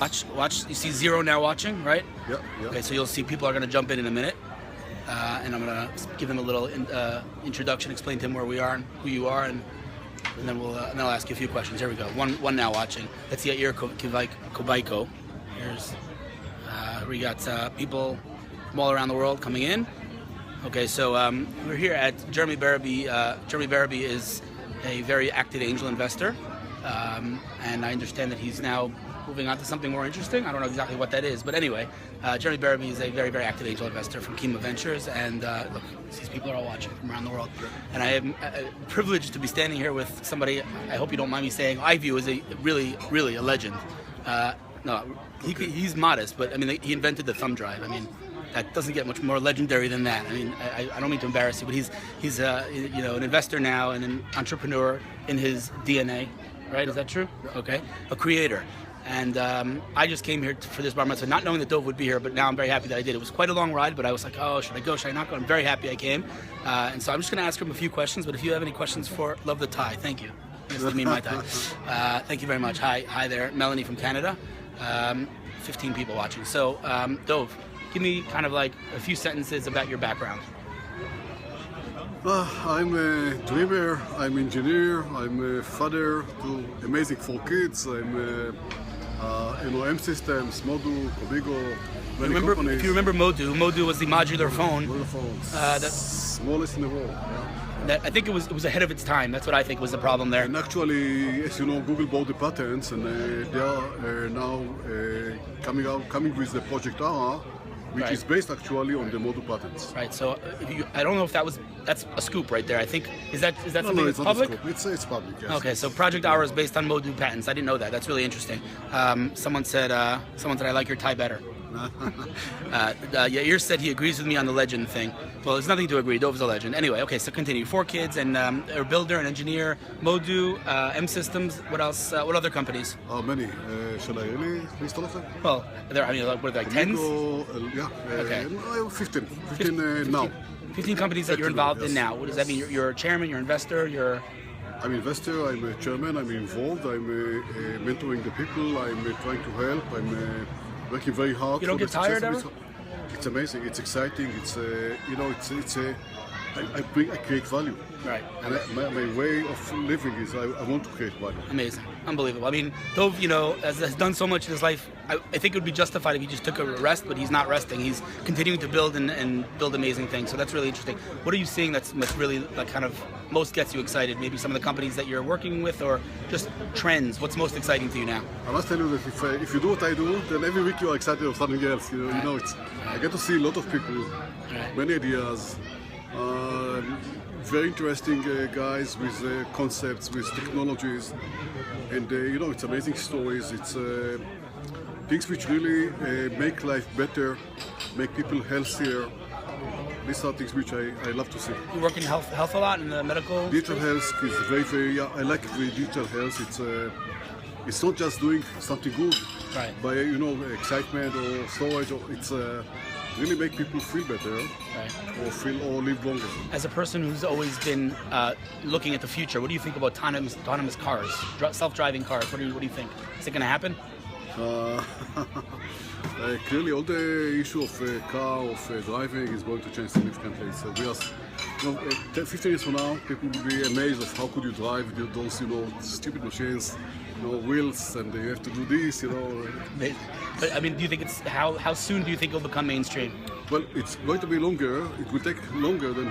Watch. You see Zero now watching, right? Yeah. Okay, so you'll see people are going to jump in a minute, and I'm going to give them a little introduction, explain to him where we are and who you are, and then I'll ask you a few questions. Here we go. One now watching. That's Yair Kobaiko. Here's we got people from all around the world coming in. Okay, so we're here at Jeremy Barabee. Jeremy Barabee is a very active angel investor, and I understand that he's now moving on to something more interesting. I don't know exactly what that is, but anyway, Jeremy Barabee is a very, very active angel investor from Kima Ventures, and look, these people are all watching from around the world. And I am privileged to be standing here with somebody, I hope you don't mind me saying, I view as a really, really a legend. He's modest, but I mean, he invented the thumb drive. I mean, that doesn't get much more legendary than that. I mean, I don't mean to embarrass you, but he's an investor now and an entrepreneur in his DNA, right? Is that true? Okay, a creator. And I just came here for this bar mitzvah, not knowing that Dov would be here, but now I'm very happy that I did. It was quite a long ride, but I was like, oh, should I go, should I not go? I'm very happy I came. And so I'm just going to ask him a few questions, but if you have any questions love the tie. Thank you. This is me, my tie. Thank you very much. Hi there. Melanie from Canada. 15 people watching. So, Dov, give me kind of like a few sentences about your background. I'm a dreamer, I'm engineer, I'm a father to amazing 4 kids, I'm M systems, Modu, Kobigo, many companies. If you remember Modu was the modular phone. Modular phones, That smallest in the world. Yeah. That I think it was ahead of its time. That's what I think was the problem there. And actually, as you know, Google bought the patents, and they are now coming with the Project ARA, which is based actually on the Modu patents. Right. So I don't know if that's a scoop right there. I think is that something no, that's it's public? Not a scoop. It's public. Yes. Okay. So Project ARA is based on Modu patents. I didn't know that. That's really interesting. Someone said I like your tie better. Yair said he agrees with me on the legend thing. Well, there's nothing to agree. Dov's a legend. Anyway, okay, so continue. 4 kids and a builder, an engineer, Modu, M Systems. What else? What other companies? Many. Shall I really list all of them? Well, what are they, like tens? Okay. 15 now. 15 companies that you're involved in now. What does that mean? You're a chairman, you're an investor, I'm an investor, I'm a chairman, I'm involved, I'm mentoring the people, I'm trying to help, I'm working very hard. You don't get tired ever? It's amazing, it's exciting, I create value. Right. And my way of living is I want to create value. Amazing. Unbelievable. I mean, Dov, has done so much in his life. I think it would be justified if he just took a rest, but he's not resting. He's continuing to build and build amazing things. So that's really interesting. What are you seeing that's really kind of most gets you excited? Maybe some of the companies that you're working with, or just trends. What's most exciting to you now? I must tell you that if you do what I do, then every week you are excited of something else. I get to see a lot of people, many ideas. Very interesting guys with concepts, with technologies, and it's amazing stories. It's things which really make life better, make people healthier. These are things which I love to see. You work in health a lot in the medical. Digital health is very. I like the digital health. It's not just doing something good, right? By excitement or storage. It's really make people feel better, right? or live longer. As a person who's always been looking at the future, what do you think about autonomous cars, self-driving cars? What do you think? Is it going to happen? Clearly, all the issue of car, of driving is going to change significantly. So we are, 15 years from now, people will be amazed of how could you drive those, stupid machines, wheels, and you have to do this, But I mean, do you think how soon do you think it'll become mainstream? Well, it's going to be longer. It will take longer than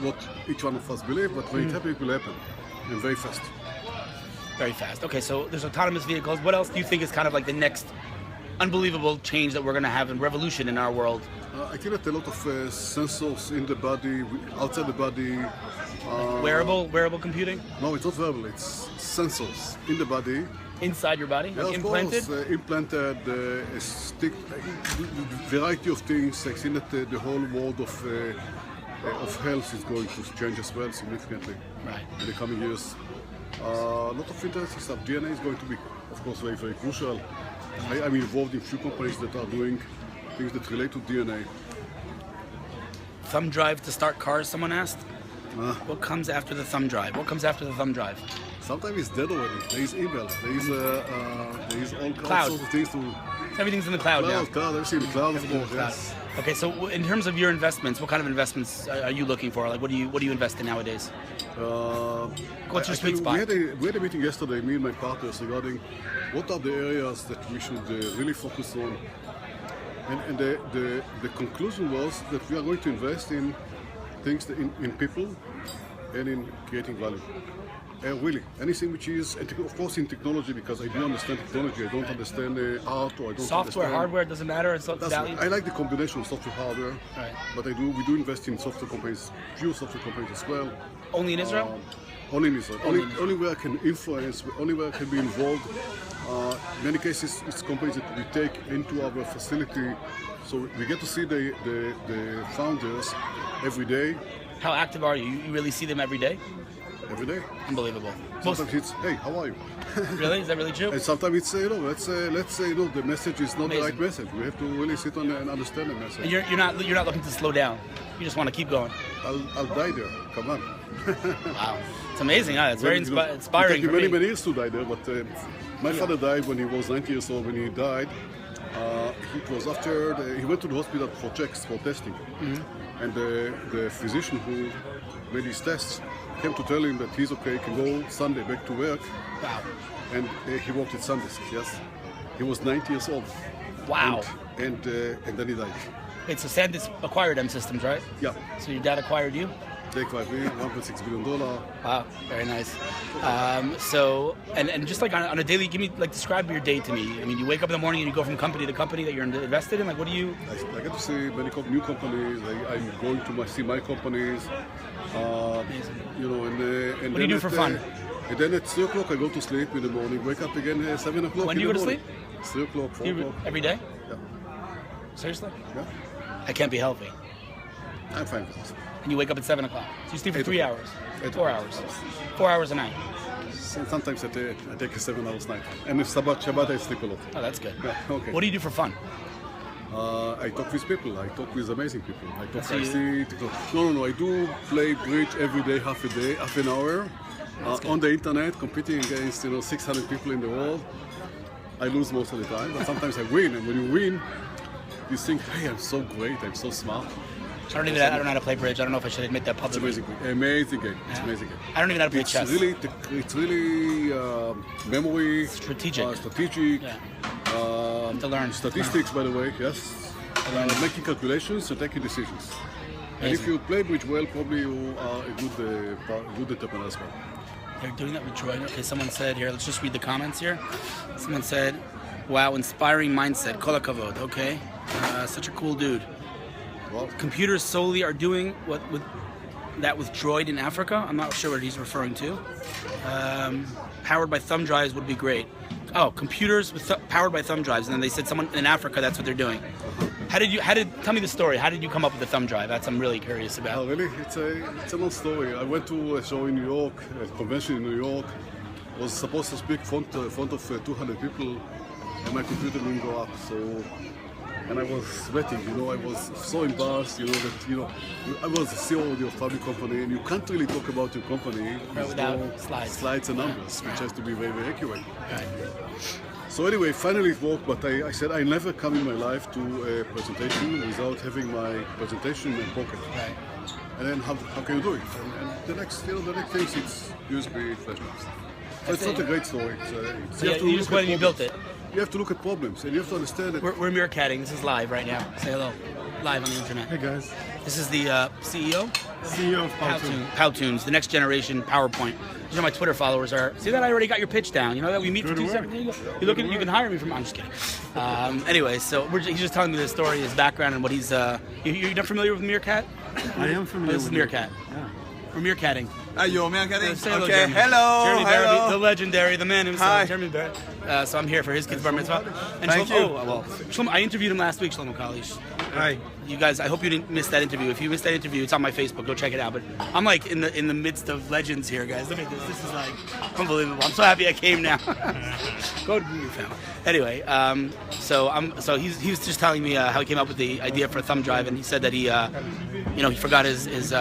what each one of us believe, but when it happens, it will happen, and very fast. Very fast. Okay, so there's autonomous vehicles. What else do you think is kind of like the next unbelievable change that we're going to have in revolution in our world? I think that a lot of sensors in the body, outside the body. Wearable computing? No, it's not wearable. It's sensors in the body. Inside your body? Yeah, like implanted? Course, implanted, a stick, variety of things. I think that the whole world of health is going to change as well significantly in the coming years. A lot of interesting stuff. DNA is going to be, of course, very, very crucial. I'm involved in a few companies that are doing things that relate to DNA. Thumb drive to start cars, someone asked? What comes after the thumb drive? What comes after the thumb drive? Sometimes it's dead already. There is email. There is all Cloud. sorts of things to. Everything's in the cloud now. Cloud, everything in the cloud, of Everything's in course. the cloud. Yes. Okay, so in terms of your investments, what kind of investments are you looking for? Like, what do you invest in nowadays? What's your sweet spot? We had a meeting yesterday, me and my partners, regarding what are the areas that we should really focus on. And the conclusion was that we are going to invest in things in people and in creating value. Really, anything which is, and of course in technology, because I do understand technology, I don't understand art, or I don't Software, understand... hardware, doesn't matter, it's value? I like the combination of software, hardware, Right. but we do invest in software companies, few software companies as well. Only in Israel? Only in Israel. Only where I can influence, only where I can be involved. In many cases, it's companies that we take into our facility, so we get to see the founders every day. How active are you? You really see them every day? Every day. Unbelievable. Sometimes it's, hey, how are you? Really? Is that really true? And sometimes it's, let's say, the message is not Amazing. the right message. We have to really sit on and understand the message. And you're not looking to slow down. You just want to keep going. I'll die there. Come on. Wow, it's amazing. Huh? It's very inspiring. It took for many years to die there, but my father died when he was 90 years old. When he died, it was after he went to the hospital for checks, for testing, and the physician who made his tests came to tell him that he's okay, he can go Sunday back to work. Wow. And he worked at Sundays. Yes, he was 90 years old. Wow. And then he died. Wait, so SanDisk acquired M Systems, right? Yeah. So your dad acquired you? They acquired me, $1.6 billion. Wow, very nice. So, and just like on a daily, describe your day to me. I mean, you wake up in the morning and you go from company to company that you're invested in. Like, what do you? I get to see many new companies. I'm going to see my companies. You know, and what do you do for fun? And then at 3 o'clock I go to sleep in the morning. Wake up again at 7 o'clock. When do you go to sleep? 3 o'clock, 4 o'clock. Every day? Yeah. Seriously? Yeah. I can't be healthy. I'm fine with this. And you wake up at 7 o'clock. So you sleep for 3 hours. 8 4 hours. 4 hours a night. Sometimes I take a 7 hours night. And if Shabbat I sleep a lot. Oh, that's good. Yeah, okay. What do you do for fun? I talk with people. I talk with amazing people. So I see. No. I do play bridge every day, half an hour, on the internet, competing against 600 people in the world. I lose most of the time, but sometimes I win. And when you win, you think, "Hey, I'm so great. I'm so smart." I don't know how to play bridge. I don't know if I should admit that It's publicly. amazing game. It's amazing game. I don't even know how to play chess. It's really memory. Strategic. Strategic. To learn. Statistics, by the way, yes. Making calculations and taking decisions. And if Amazing. you play bridge well, probably you are a good entrepreneur as well. They're doing that with Droid. Okay, someone said here, let's just read the comments here. Someone said, wow, inspiring mindset, kol hakavod. Okay, such a cool dude. Well, Computers solely are doing with Droid in Africa. I'm not sure what he's referring to. Powered by thumb drives would be great. Oh, computers powered by thumb drives, and then they said someone in Africa that's what they're doing. Tell me the story. How did you come up with the thumb drive? That's I'm really curious about. oh, really? It's a long story. I went to a show in New York, a convention in New York. Was supposed to speak front of 200 people, and my computer didn't go up. And I was sweating. I was so embarrassed. That I was the CEO of your family company, and you can't really talk about your company without slides slides. and numbers, which has to be very, very accurate. Right. So anyway, finally it worked, but I said I never come in my life to a presentation without having my presentation in pocket. Right. And then how can you do it? And the next things it's USB flash drives. So it's not a great story. You just went and you built it. You have to look at problems, and you have to understand that. We're meerkatting. This is live right now. Say hello. Live on the internet. Hey guys, This is the CEO? CEO of Powtoon. Powtoons, the next generation PowerPoint. These are my Twitter followers. See that I already got your pitch down. You know that we meet for 2 seconds. There you go. You can hire me from. I'm just kidding. Anyway, so he's just telling me the story, his background, and what he's. You're not familiar with Meerkat? I am familiar This is with Meerkat. Yeah. We're meerkatting. You're meerkatting? Say hello, Okay, Jeremy. hello, Jeremy Barry, hello. the legendary, the man himself, Hi. Jeremy Barry. So I'm here for his kid's bar mitzvah. And Thank you. I interviewed him last week, Shlomo Kalish. Hi. You guys, I hope you didn't miss that interview. If you missed that interview, it's on my Facebook. Go check it out. But I'm like in the midst of legends here, guys. Look at this. This is like unbelievable. I'm so happy I came now. Go to your family. Anyway, so he was just telling me how he came up with the idea for a thumb drive, and he said that he forgot his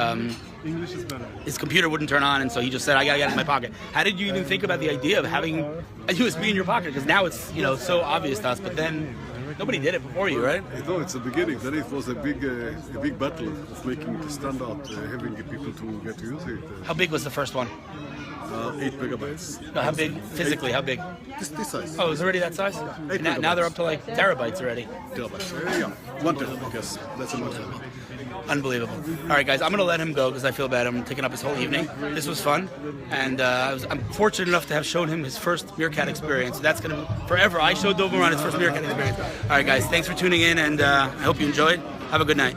English is better. his computer wouldn't turn on, and so he just said, "I gotta get it in my pocket." How did you even think about the idea of having a USB in your pocket? Because now it's so obvious to us, but then nobody did it before you, right? No, it's the beginning. Then it was a big battle of making it a standard, having people to get to use it. How big was the first one? 8 megabytes. No, how big physically? How big? This size. Oh, it was already that size? Eight Now they're megabytes. up to like terabytes already. Terabytes. Yeah, 1 terabyte. Yes, that's a 1 terabyte. Unbelievable. All right, guys, I'm going to let him go because I feel bad. I'm taking up his whole evening. This was fun, and I'm fortunate enough to have shown him his first Meerkat experience. That's going to forever. I showed Moran his first Meerkat experience. All right, guys, thanks for tuning in, and I hope you enjoyed. Have a good night.